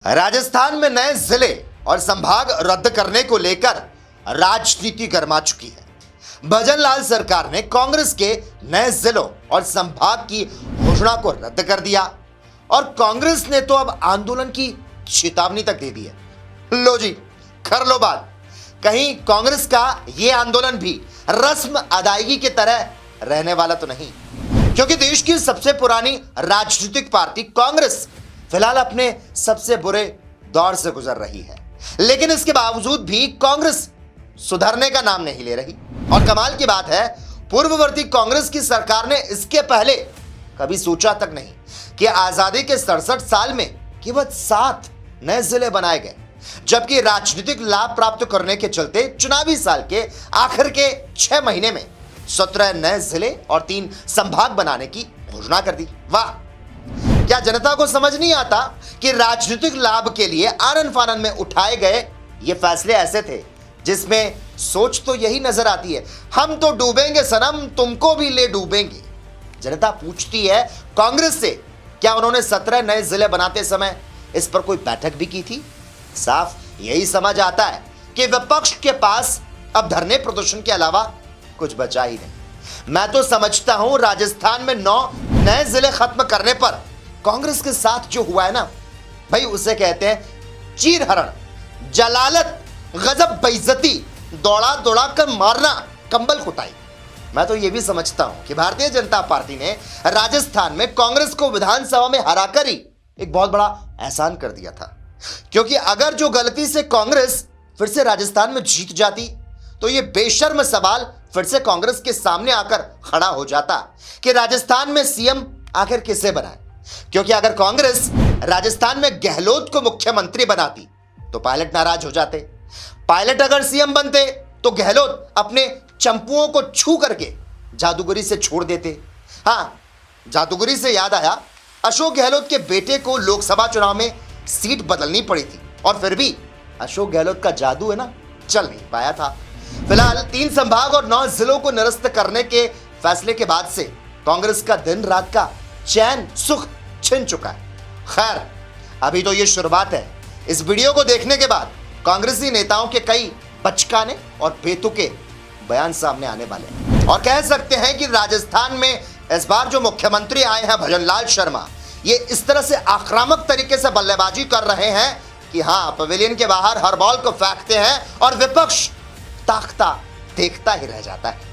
राजस्थान में नए जिले और संभाग रद्द करने को लेकर राजनीति गर्मा चुकी है। भजनलाल सरकार ने कांग्रेस के नए जिलों और संभाग की घोषणा को रद्द कर दिया और कांग्रेस ने तो अब आंदोलन की चेतावनी तक दे दी है। लो जी, कर लो बात। कहीं कांग्रेस का यह आंदोलन भी रस्म अदायगी की तरह रहने वाला तो नहीं, क्योंकि देश की सबसे पुरानी राजनीतिक पार्टी कांग्रेस फिलहाल अपने सबसे बुरे दौर से गुजर रही है। लेकिन इसके बावजूद भी कांग्रेस सुधरने का नाम नहीं ले रही। और कमाल की बात है, पूर्ववर्ती कांग्रेस की सरकार ने इसके पहले कभी सोचा तक नहीं कि आजादी के 67 साल में केवल 7 नए जिले बनाए गए, जबकि राजनीतिक लाभ प्राप्त करने के चलते चुनावी साल के आखिर के 6 महीने में 17 नए जिले और 3 संभाग बनाने की घोषणा कर दी। वाह! क्या जनता को समझ नहीं आता कि राजनीतिक लाभ के लिए आनन फानन में उठाए गए ये फैसले ऐसे थे जिसमें सोच तो यही नजर आती है, हम तो डूबेंगे सनम, तुमको भी ले डूबेंगे। जनता पूछती है कांग्रेस से, क्या उन्होंने 17 नए जिले बनाते समय इस पर कोई बैठक भी की थी? साफ यही समझ आता है कि विपक्ष के पास अब धरने प्रदर्शन के अलावा कुछ बचा ही नहीं। मैं तो समझता हूं राजस्थान में 9 नए जिले खत्म करने पर कांग्रेस के साथ जो हुआ है ना भाई, उसे कहते हैं चीर हरण, जलालत, गजब बेइज्जती, दौड़ा दौड़ा कर मारना, कंबल कुटाई। मैं तो यह भी समझता हूं कि भारतीय जनता पार्टी ने राजस्थान में कांग्रेस को विधानसभा में हराकर ही एक बहुत बड़ा एहसान कर दिया था, क्योंकि अगर जो गलती से कांग्रेस फिर से राजस्थान में जीत जाती तो यह बेशर्म सवाल फिर से कांग्रेस के सामने आकर खड़ा हो जाता कि राजस्थान में सीएम आखिर किसे बनाए। क्योंकि अगर कांग्रेस राजस्थान में गहलोत को मुख्यमंत्री बनाती तो पायलट नाराज हो जाते। पायलट अगर सीएम बनते तो गहलोत अपने चंपुओं को छू करके जादूगरी से छोड़ देते। हाँ, जादूगरी से याद आया, अशोक गहलोत के बेटे को लोकसभा चुनाव में सीट बदलनी पड़ी थी और फिर भी अशोक गहलोत का जादू है ना, चल नहीं पाया था। फिलहाल 3 संभाग और 9 जिलों को निरस्त करने के फैसले के बाद से कांग्रेस का दिन रात का चैन सुख छिन चुका है। खैर, अभी तो ये शुरुआत है। इस वीडियो को देखने के बाद कांग्रेसी नेताओं के कई बचकाने और बेतुके बयान सामने आने वाले हैं और कह सकते हैं कि राजस्थान में इस बार जो मुख्यमंत्री आए हैं भजनलाल शर्मा, ये इस तरह से आक्रामक तरीके से बल्लेबाजी कर रहे हैं कि हाँ, पवेलियन के बाहर हर बॉल को फेंकते हैं और विपक्ष ताकता देखता ही रह जाता है।